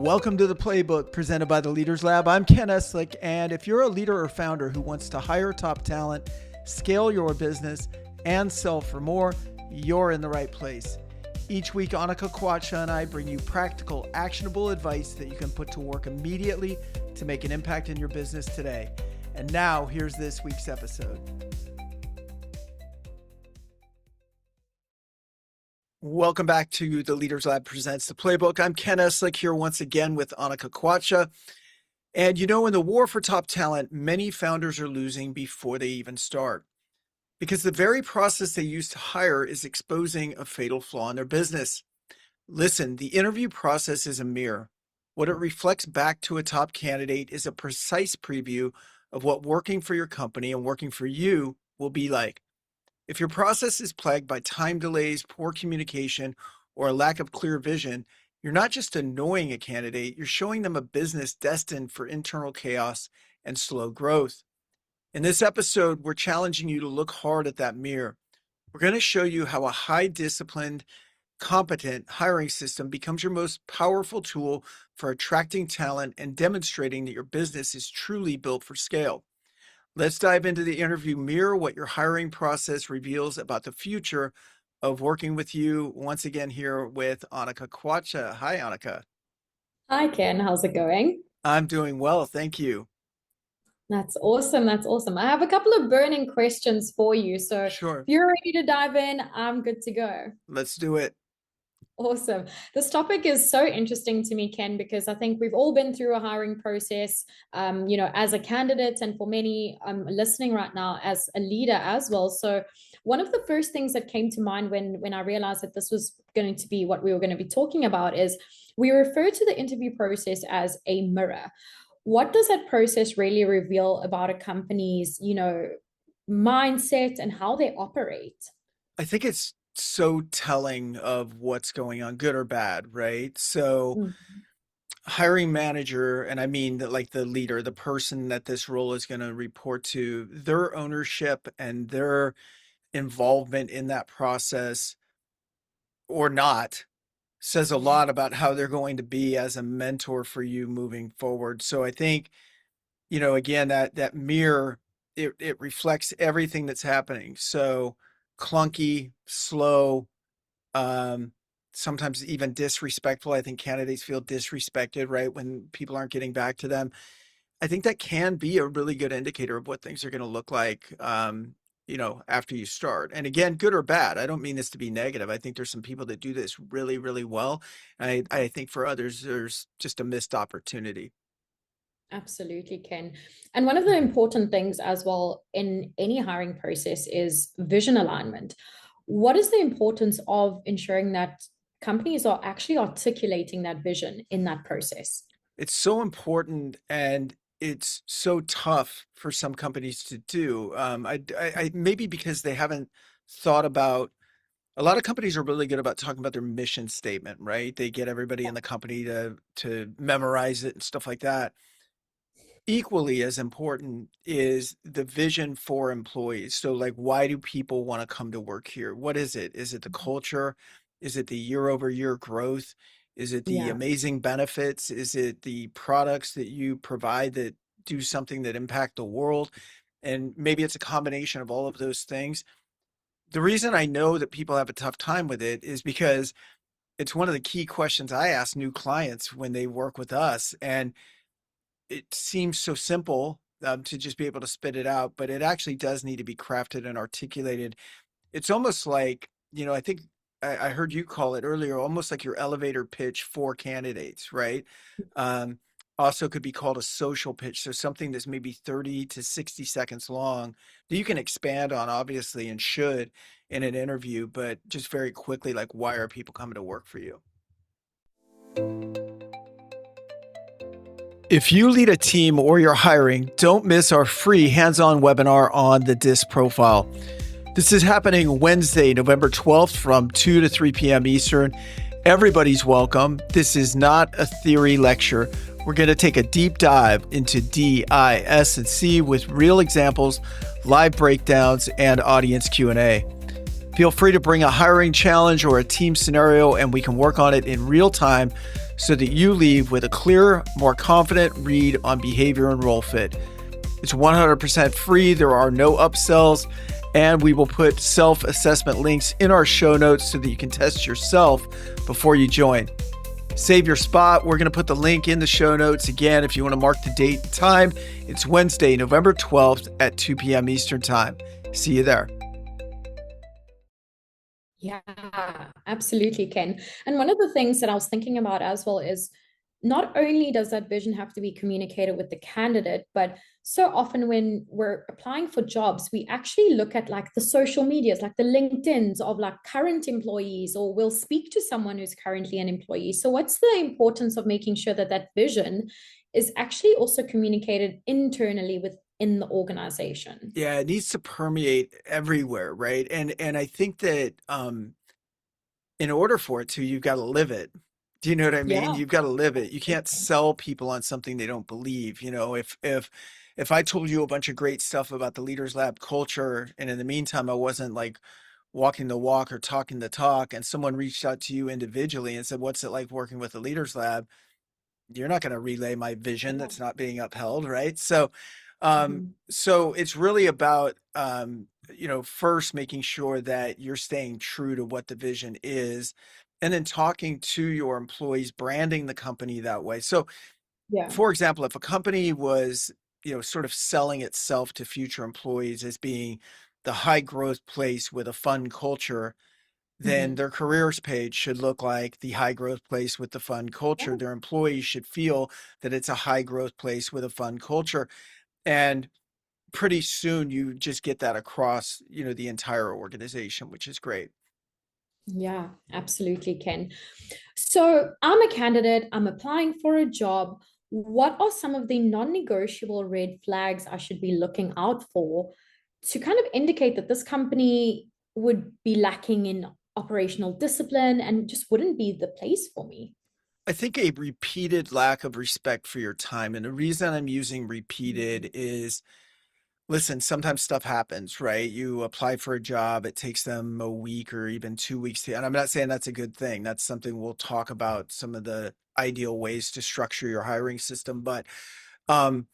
Welcome to the Playbook presented by the Leaders Lab. I'm Ken Eslick, and if you're a leader or founder who wants to hire top talent, scale your business, and sell for more, you're in the right place. Each week, Annika Kwacha and I bring you practical, actionable advice that you can put to work immediately to make an impact in your business today. And now, here's this week's episode. Welcome back to the Leaders Lab presents the Playbook. I'm Ken Eslick here once again with Annika Kwacha. And you know, in the war for top talent, many founders are losing before they even start, because the very process they use to hire is exposing a fatal flaw in their business. Listen, the interview process is a mirror. What it reflects back to a top candidate is a precise preview of what working for your company and working for you will be like. If your process is plagued by time delays, poor communication, or a lack of clear vision, you're not just annoying a candidate, you're showing them a business destined for internal chaos and slow growth. In this episode, we're challenging you to look hard at that mirror. We're going to show you how a high-disciplined, competent hiring system becomes your most powerful tool for attracting talent and demonstrating that your business is truly built for scale. Let's dive into the interview mirror, what your hiring process reveals about the future of working with you. Once again, here with Annika Kwacha. Hi, Annika. Hi, Ken. How's it going? I'm doing well. Thank you. That's awesome. That's awesome. I have a couple of burning questions for you. So if Sure. you're ready to dive in, I'm good to go. Let's do it. Awesome. This topic is so interesting to me, Ken, because I think we've all been through a hiring process, as a candidate, and for many listening right now as a leader as well. So one of the first things that came to mind when I realized that this was going to be what we were going to be talking about is we refer to the interview process as a mirror. What does that process really reveal about a company's, mindset and how they operate? I think it's so telling of what's going on, good or bad, right? So hiring manager, and I mean that, like, the leader, the person that this role is going to report to, their ownership and their involvement in that process or not says a lot about how they're going to be as a mentor for you moving forward. So I think, again, that mirror, it reflects everything that's happening. So clunky, slow, sometimes even disrespectful. I think candidates feel disrespected, right, when people aren't getting back to them. I think that can be a really good indicator of what things are going to look like, after you start. And again, good or bad. I don't mean this to be negative. I think there's some people that do this really, really well. I think for others, there's just a missed opportunity. Absolutely, Ken. And one of the important things as well in any hiring process is vision alignment. What is the importance of ensuring that companies are actually articulating that vision in that process? It's so important, and it's so tough for some companies to do. I maybe because they haven't thought about. A lot of companies are really good about talking about their mission statement, right? They get everybody in the company to memorize it and stuff like that. Equally as important is the vision for employees. So, like, why do people want to come to work here? What is it? Is it the culture? Is it the year-over-year growth? Is it the Yeah. amazing benefits? Is it the products that you provide that do something that impact the world? And maybe it's a combination of all of those things. The reason I know that people have a tough time with it is because it's one of the key questions I ask new clients when they work with us. And it seems so simple to just be able to spit it out, but it actually does need to be crafted and articulated. It's almost like, I think I heard you call it earlier, almost like your elevator pitch for candidates, right? Also could be called a social pitch. So something that's maybe 30 to 60 seconds long that you can expand on, obviously, and should in an interview, but just very quickly, like, why are people coming to work for you? If you lead a team or you're hiring, don't miss our free hands-on webinar on the DISC profile. This is happening Wednesday, November 12th from 2 to 3 p.m. Eastern. Everybody's welcome. This is not a theory lecture. We're going to take a deep dive into DIS&C with real examples, live breakdowns, and audience Q&A. If Feel free to bring a hiring challenge or a team scenario, and we can work on it in real time so that you leave with a clearer, more confident read on behavior and role fit. It's 100% free. There are no upsells, and we will put self-assessment links in our show notes so that you can test yourself before you join. Save your spot. We're going to put the link in the show notes. Again, if you want to mark the date and time, it's Wednesday, November 12th at 2 p.m. Eastern Time. See you there. Yeah, absolutely, Ken. And one of the things that I was thinking about as well is not only does that vision have to be communicated with the candidate, but so often when we're applying for jobs, we actually look at like the social medias, like the LinkedIns of like current employees, or we'll speak to someone who's currently an employee. So, what's the importance of making sure that that vision is actually also communicated internally within the organization? Yeah, it needs to permeate everywhere, right? And I think that in order for it to, you've got to live it. Do you know what I mean? Yeah. You've got to live it. You can't sell people on something they don't believe. You know, if I told you a bunch of great stuff about the Leaders Lab culture, and in the meantime I wasn't like walking the walk or talking the talk, and someone reached out to you individually and said, "What's it like working with the Leaders Lab?" You're not going to relay my vision Yeah. that's not being upheld, right? So Mhm. so it's really about first making sure that you're staying true to what the vision is, and then talking to your employees, branding the company that way. So Yeah. for example, if a company was, sort of selling itself to future employees as being the high growth place with a fun culture, then Mhm. their careers page should look like the high growth place with the fun culture. Yeah. Their employees should feel that it's a high growth place with a fun culture. And pretty soon you just get that across, the entire organization, which is great. Yeah, absolutely, Ken. So I'm a candidate, I'm applying for a job. What are some of the non-negotiable red flags I should be looking out for to kind of indicate that this company would be lacking in operational discipline and just wouldn't be the place for me? I think a repeated lack of respect for your time. And the reason I'm using repeated is, listen, sometimes stuff happens, right? You apply for a job, it takes them a week or even 2 weeks to, and I'm not saying that's a good thing. That's something we'll talk about, some of the ideal ways to structure your hiring system. Um,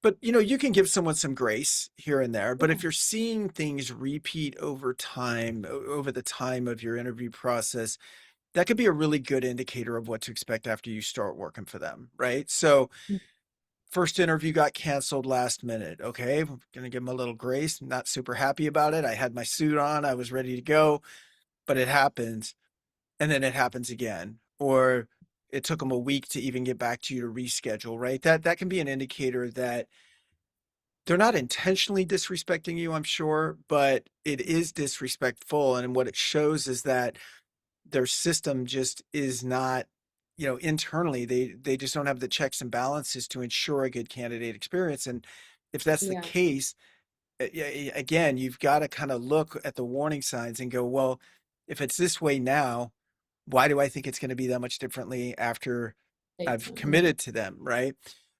but you can give someone some grace here and there. But Yeah, if you're seeing things repeat over time, over the time of your interview process, that could be a really good indicator of what to expect after you start working for them, right? So first interview got canceled last minute. Okay, I'm gonna give them a little grace. I'm not super happy about it. I had my suit on, I was ready to go, but it happens, and then it happens again, or it took them a week to even get back to you to reschedule, right? That can be an indicator that they're not intentionally disrespecting you, I'm sure, but it is disrespectful. And what it shows is that their system just is not, internally, they just don't have the checks and balances to ensure a good candidate experience. And if that's the yeah, case, again, you've got to kind of look at the warning signs and go, well, if it's this way now, why do I think it's going to be that much differently after I've later. Yeah. committed to them, right?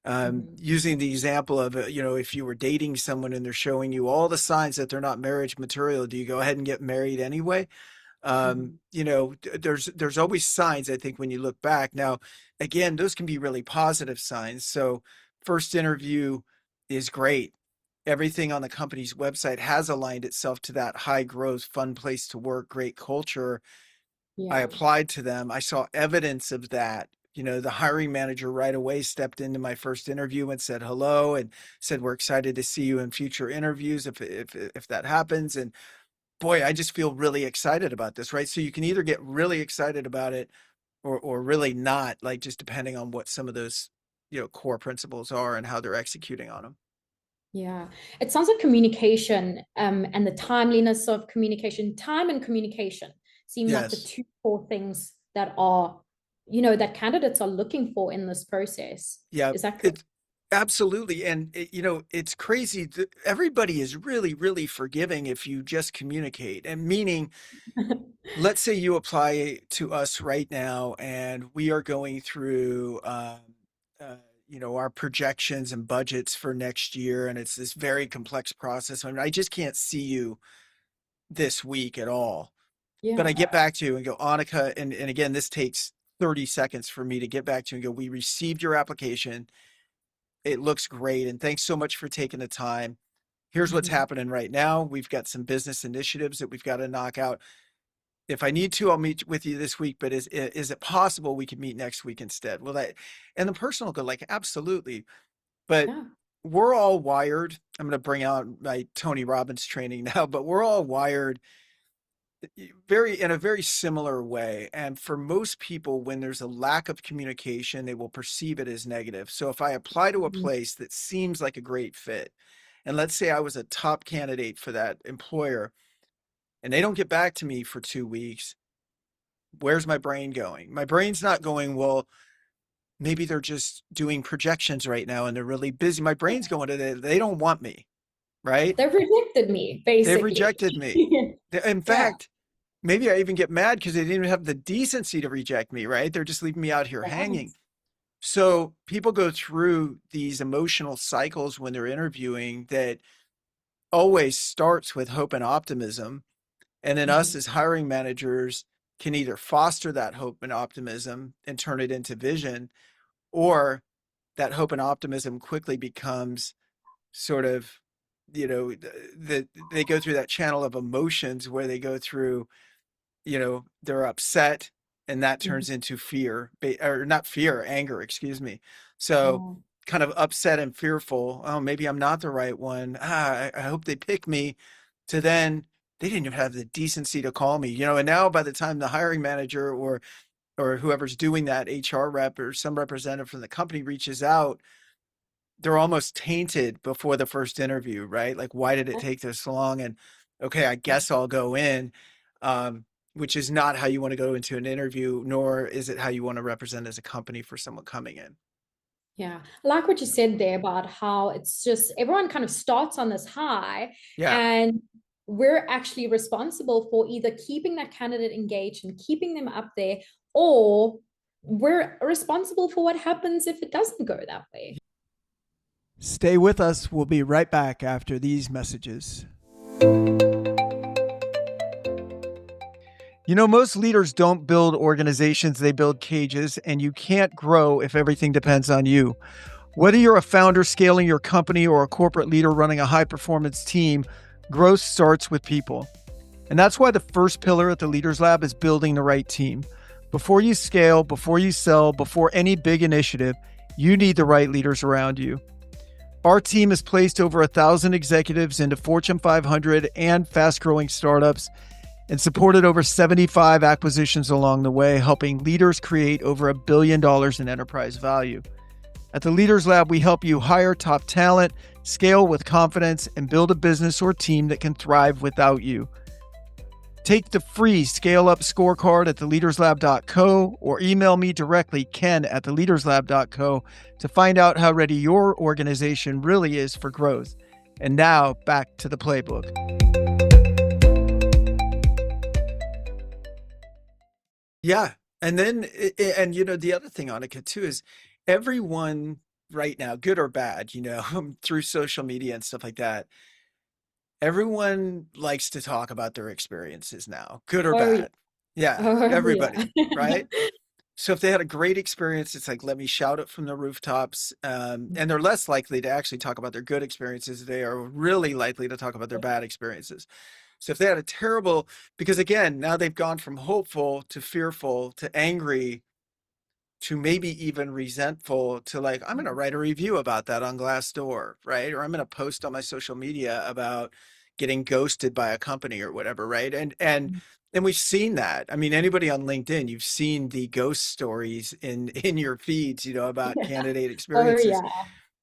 Mhm. Using the example of, if you were dating someone and they're showing you all the signs that they're not marriage material, do you go ahead and get married anyway? Mhm. There's always signs, I think, when you look back. Now, again, those can be really positive signs. So first interview is great. Everything on the company's website has aligned itself to that high growth, fun place to work, great culture. I Yeah. applied to them. I saw evidence of that. The hiring manager right away stepped into my first interview and said hello and said, "We're excited to see you in future interviews if that happens." And boy, I just feel really excited about this, right? So you can either get really excited about it or really not, like just depending on what some of those, core principles are and how they're executing on them. Yeah, it sounds like communication, and the timeliness of communication, time and communication seem like the Yes. two core things that that candidates are looking for in this process. Yeah. Is that correct? It's absolutely. And, it's crazy. Everybody is really, really forgiving if you just communicate. And meaning, let's say you apply to us right now and we are going through uh, our projections and budgets for next year, and it's this very complex process. I mean, I just can't see you this week at all. But I Yeah. get back to you and go, Annika, and again, this takes 30 seconds for me to get back to you and go, we received your application. It looks great. And thanks so much for taking the time. Here's what's Mhm. happening right now. We've got some business initiatives that we've got to knock out. If I need to, I'll meet with you this week, but is it possible we could meet next week instead? Well, that, and the person will go like, absolutely. But Yeah. we're all wired. I'm going to bring out my Tony Robbins training now, but we're all wired very in a very similar way. And for most people, when there's a lack of communication, they will perceive it as negative. So if I apply to a Mhm. place that seems like a great fit, and let's say I was a top candidate for that employer, and they don't get back to me for 2 weeks, where's my brain going? My brain's not going, well, maybe they're just doing projections right now and they're really busy. My brain's going to, they don't want me, right? They've rejected me, They've basically. rejected me. In Yeah. fact, maybe I even get mad because they didn't even have the decency to reject me, right? They're just leaving me out here Right. hanging. So people go through these emotional cycles when they're interviewing that always starts with hope and optimism. And then us Mhm. as hiring managers can either foster that hope and optimism and turn it into vision, or that hope and optimism quickly becomes sort of, they go through that channel of emotions where they go through, they're upset, and that Mhm. turns into fear, or not fear, anger, excuse me. So Oh, kind of upset and fearful. Oh, maybe I'm not the right one. I hope they pick me. To then they didn't even have the decency to call me, and now by the time the hiring manager or whoever's doing that HR rep or some representative from the company reaches out, they're almost tainted before the first interview, right? Like, why did it take this long? And okay, I yeah. guess I'll go in, which is not how you want to go into an interview, nor is it how you want to represent as a company for someone coming in. Yeah. I like what you said there about how it's just everyone kind of starts on this high, Yeah. and we're actually responsible for either keeping that candidate engaged and keeping them up there, or we're responsible for what happens if it doesn't go that way. Stay with us. We'll be right back after these messages. Most leaders don't build organizations, they build cages, and you can't grow if everything depends on you. Whether you're a founder scaling your company or a corporate leader running a high performance team, growth starts with people. And that's why the first pillar at the Leaders Lab is building the right team. Before you scale, before you sell, before any big initiative, you need the right leaders around you. Our team has placed over 1,000 executives into Fortune 500 and fast growing startups and supported over 75 acquisitions along the way, helping leaders create over $1 billion in enterprise value. At the Leaders Lab, we help you hire top talent, scale with confidence, and build a business or team that can thrive without you. Take the free Scale Up scorecard at theleaderslab.co or email me directly, ken@theleaderslab.co, to find out how ready your organization really is for growth. And now back to the playbook. Yeah. And then, the other thing, Annika, too, is everyone right now, good or bad, through social media and stuff like that, everyone likes to talk about their experiences now, good or Oh, yeah. bad. Yeah, Oh, everybody, yeah. right? So if they had a great experience, it's like, let me shout it from the rooftops. And they're less likely to actually talk about their good experiences. They are really likely to talk about their bad experiences. So if they had a terrible, because again, now they've gone from hopeful to fearful to angry to maybe even resentful to like, I'm going to write a review about that on Glassdoor, right? Or I'm going to post on my social media about getting ghosted by a company or whatever, right? And we've seen that. I mean, anybody on LinkedIn, you've seen the ghost stories in your feeds, about candidate Oh, experiences. yeah.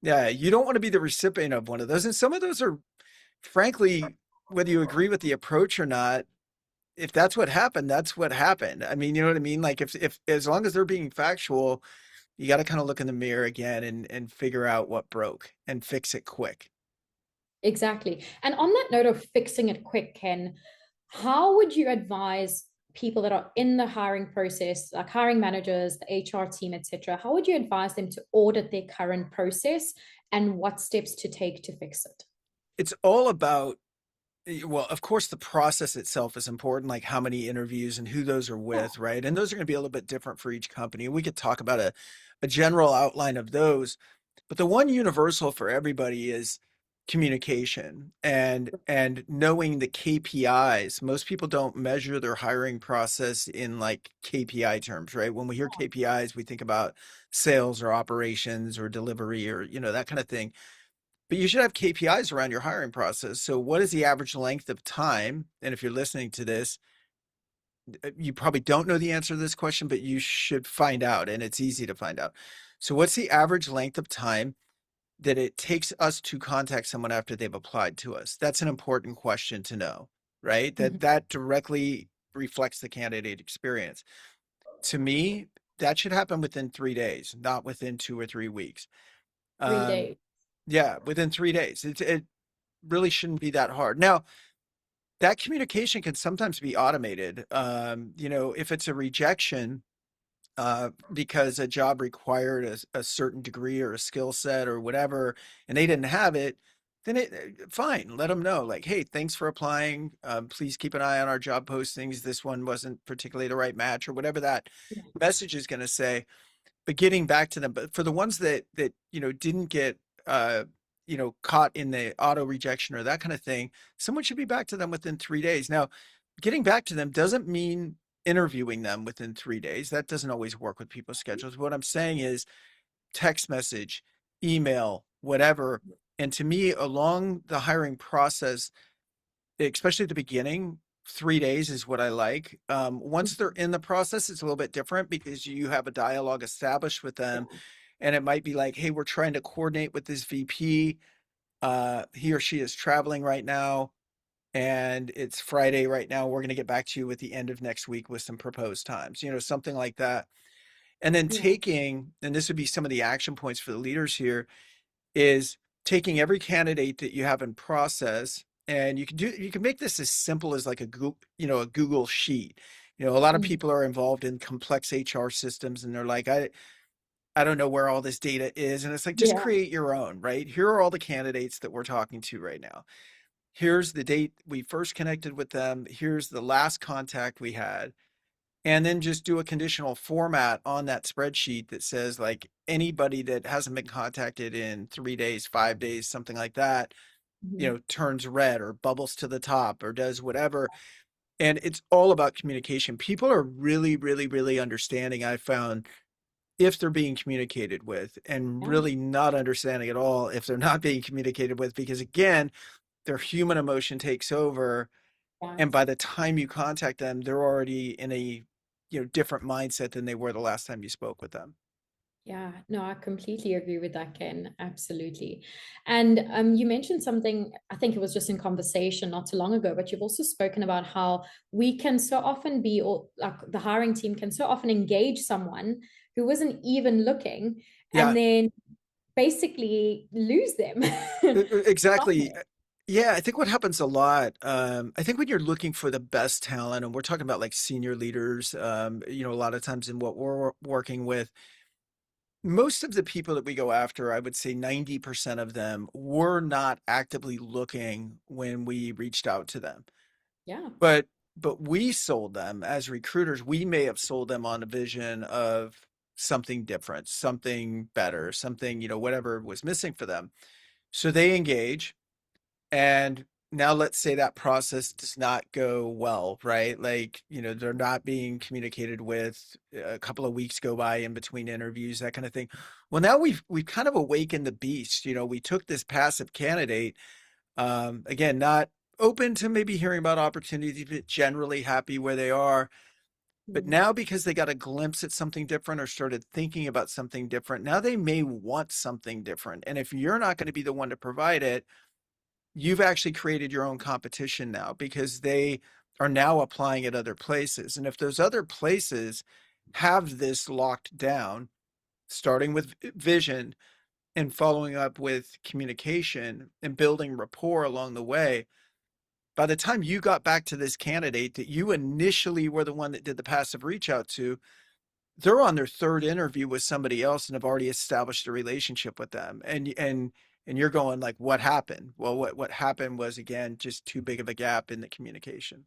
Yeah, you don't want to be the recipient of one of those. And some of those are, frankly, whether you agree with the approach or not, if that's what happened, that's what happened. I mean, you know what I mean? Like if as long as they're being factual, you got to kind of look in the mirror again and figure out what broke and fix it quick. Exactly. And on that note of fixing it quick, Ken, how would you advise people that are in the hiring process, like hiring managers, the HR team, etc.? How would you advise them to audit their current process and what steps to take to fix it? It's all about Well, of course, the process itself is important, like how many interviews and who those are Yeah. with, right? And those are going to be a little bit different for each company. We could talk about a general outline of those, but the one universal for everybody is communication and knowing the KPIs. Most people don't measure their hiring process in like KPI terms, right? When we hear KPIs, we think about sales or operations or delivery or, that kind of thing. But you should have KPIs around your hiring process. So what is the average length of time? And if you're listening to this, you probably don't know the answer to this question, but you should find out, and it's easy to find out. So what's the average length of time that it takes us to contact someone after they've applied to us? That's an important question to know, right? Mhm. That directly reflects the candidate experience. To me, that should happen within 3 days, not within 2 or 3 weeks. Three Um, days. yeah, within 3 days. It really shouldn't be that hard. Now, that communication can sometimes be automated. If it's a rejection because a job required a certain degree or a skill set or whatever, and they didn't have it, then fine, let them know. Like, hey, thanks for applying. Please keep an eye on our job postings. This one wasn't particularly the right match, or whatever that Yeah. message is going to say. But getting back to them, but for the ones that didn't get caught in the auto rejection or that kind of thing, someone should be back to them within 3 days. Now, getting back to them doesn't mean interviewing them within 3 days. That doesn't always work with people's schedules. What I'm saying is text message, email, whatever. And to me, along the hiring process, especially at the beginning, 3 days is what I like. Once they're in the process, it's a little bit different because you have a dialogue established with them, and it might be like, hey, we're trying to coordinate with this VP. He or she is traveling right now, and it's Friday right now. We're going to get back to you at the end of next week with some proposed times, something like that. And then Yeah. and this would be some of the action points for the leaders here, is taking every candidate that you have in process, and you can make this as simple as like a Google sheet. A lot of Mhm. people are involved in complex HR systems, and they're like, I don't know where all this data is. And it's like, just Yeah. create your own, right? Here are all the candidates that we're talking to right now. Here's the date we first connected with them. Here's the last contact we had. And then just do a conditional format on that spreadsheet that says like anybody that hasn't been contacted in 3 days, 5 days, something like that, Mhm. turns red or bubbles to the top or does whatever. And it's all about communication. People are really, really, really understanding, I found, if they're being communicated with, and Yeah. really not understanding at all if they're not being communicated with, because again, their human emotion takes over. And Right. by the time you contact them, they're already in a different mindset than they were the last time you spoke with them. Yeah, no, I completely agree with that, Ken. Absolutely. And you mentioned something, I think it was just in conversation not too long ago, but you've also spoken about how we can so often be, or like the hiring team can so often engage someone who wasn't even looking Yeah, and then basically lose them. exactly. Yeah, I think what happens a lot, I think when you're looking for the best talent, and we're talking about like senior leaders, a lot of times in what we're working with, most of the people that we go after, I would say 90% of them were not actively looking when we reached out to them. Yeah. But we sold them as recruiters. We may have sold them on a vision of something different, something better, something, whatever was missing for them. So they engage, and now let's say that process does not go well, right? Like, they're not being communicated with, a couple of weeks go by in between interviews, that kind of thing. Well, now we've kind of awakened the beast. We took this passive candidate, again, not open to maybe hearing about opportunities, but generally happy where they are. But Mm. now, because they got a glimpse at something different or started thinking about something different, now they may want something different. And if you're not going to be the one to provide it, you've actually created your own competition now, because they are now applying at other places. And if those other places have this locked down, starting with vision and following up with communication and building rapport along the way, by the time you got back to this candidate that you initially were the one that did the passive reach out to, they're on their third interview with somebody else and have already established a relationship with them. And And you're going like, what happened? Well, what happened was, again, just too big of a gap in the communication.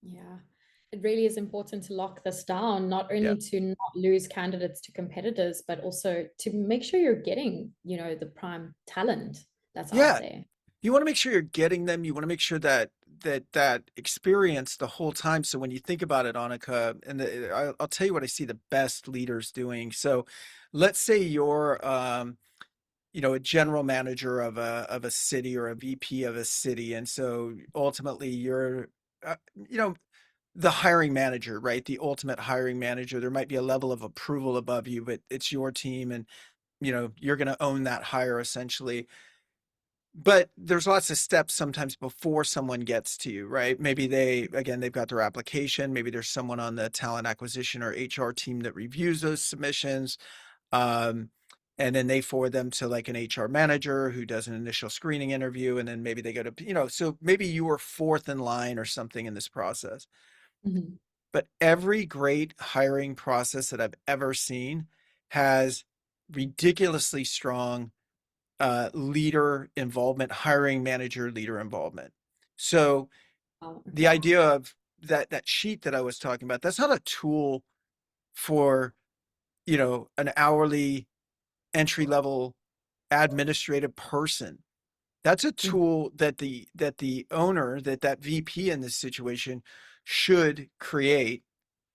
Yeah. It really is important to lock this down, not Yeah. only to not lose candidates to competitors, but also to make sure you're getting, the prime talent that's out Yeah. there. You want to make sure you're getting them. You want to make sure that that experience the whole time. So when you think about it, Annika, and I'll tell you what I see the best leaders doing. So let's say you're a general manager of a city or a VP of a city, and so ultimately you're uh, you know the hiring manager, right? The ultimate hiring manager. There might be a level of approval above you, but it's your team, and you're going to own that hire essentially. But there's lots of steps sometimes before someone gets to you, right? Maybe they've got their application. Maybe there's someone on the talent acquisition or HR team that reviews those submissions. Um, and then they forward them to like an HR manager who does an initial screening interview. And then maybe they go to, so maybe you were fourth in line or something in this process. Mhm. But every great hiring process that I've ever seen has ridiculously strong leader involvement, hiring manager leader involvement. So Oh, the okay. idea of that sheet that I was talking about, that's not a tool for, an hourly entry level administrative person. That's a Mhm. tool that the owner, that VP in this situation should create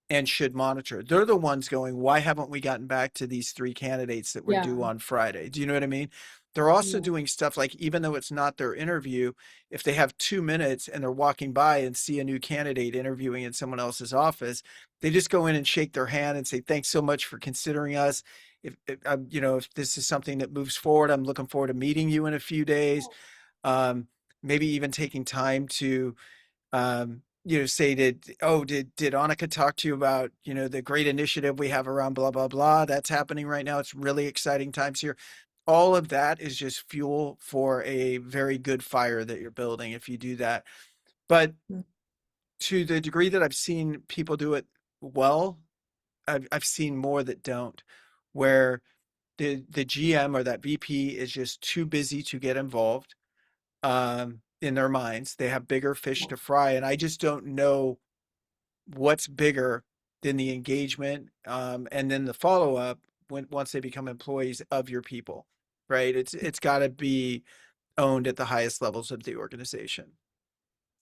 and should monitor. They're the ones going, why haven't we gotten back to these three candidates that were Yeah. due on Friday? Do you know what I mean? They're also Yeah. doing stuff like, even though it's not their interview, if they have 2 minutes and they're walking by and see a new candidate interviewing in someone else's office, they just go in and shake their hand and say, thanks so much for considering us. If this is something that moves forward, I'm looking forward to meeting you in a few days. Um, Maybe even taking time to say, did Annika talk to you about, the great initiative we have around blah, blah, blah, that's happening right now. It's really exciting times here. All of that is just fuel for a very good fire that you're building if you do that. But Mm. to the degree that I've seen people do it well, I've seen more that don't, where the GM or that VP is just too busy to get involved in their minds. They have bigger fish to fry. And I just don't know what's bigger than the engagement, and then the follow-up once they become employees of your people, right? It's got to be owned at the highest levels of the organization.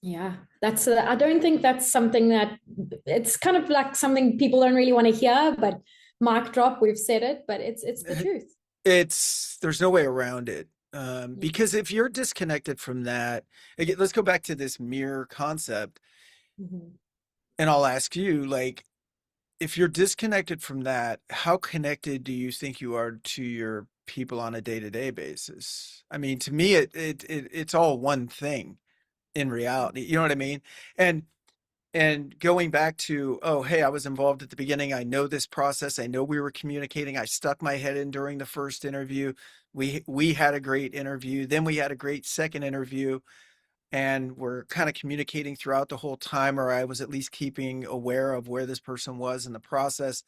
Yeah, I don't think that's something that it's kind of like something people don't really want to hear, but mic drop, we've said it, but it's the truth. There's no way around it. Yeah. Because if you're disconnected from that, again, let's go back to this mirror concept. Mhm. And I'll ask you, like, if you're disconnected from that, how connected do you think you are to your people on a day-to-day basis? I mean, to me, it's all one thing in reality. You know what I mean? And going back to, oh, hey, I was involved at the beginning. I know this process. I know we were communicating. I stuck my head in during the first interview. We had a great interview. Then we had a great second interview, and we're kind of communicating throughout the whole time, or I was at least keeping aware of where this person was in the process.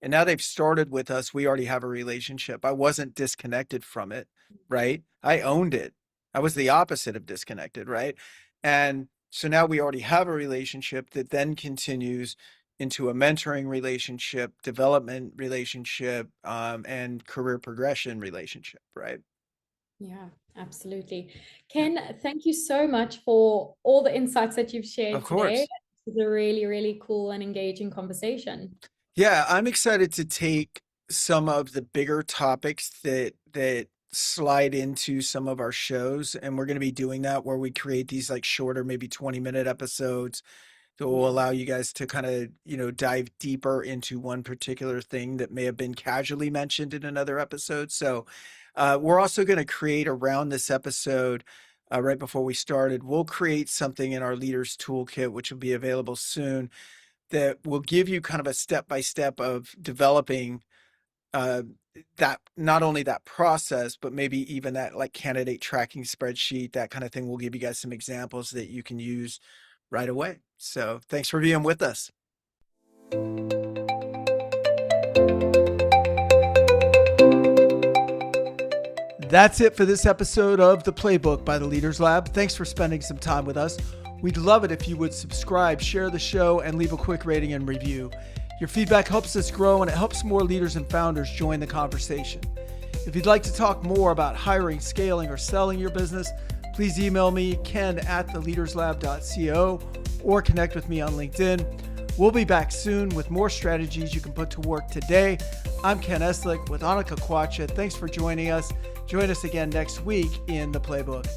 And now they've started with us. We already have a relationship. I wasn't disconnected from it, right? I owned it. I was the opposite of disconnected, right? And so now we already have a relationship that then continues into a mentoring relationship, development relationship, and career progression relationship, right? Yeah, absolutely. Ken, thank you so much for all the insights that you've Of shared today. course. It was a really, really cool and engaging conversation. Yeah, I'm excited to take some of the bigger topics that slide into some of our shows, and we're going to be doing that where we create these like shorter, maybe 20-minute episodes that will Yeah. allow you guys to kind of, dive deeper into one particular thing that may have been casually mentioned in another episode. So, we're also going to create around this episode, right before we started, we'll create something in our leaders toolkit, which will be available soon, that will give you kind of a step by step of developing uh, that, not only that process, but maybe even that like candidate tracking spreadsheet, that kind of thing. We'll give you guys some examples that you can use right away. So thanks for being with us. That's it for this episode of The Playbook by the Leaders Lab. Thanks for spending some time with us. We'd love it if you would subscribe, share the show, and leave a quick rating and review. Your feedback helps us grow and it helps more leaders and founders join the conversation. If you'd like to talk more about hiring, scaling, or selling your business, please email me, ken@theleaderslab.co, or connect with me on LinkedIn. We'll be back soon with more strategies you can put to work today. I'm Ken Eslick with Annika Kwacha. Thanks for joining us. Join us again next week in The Playbook.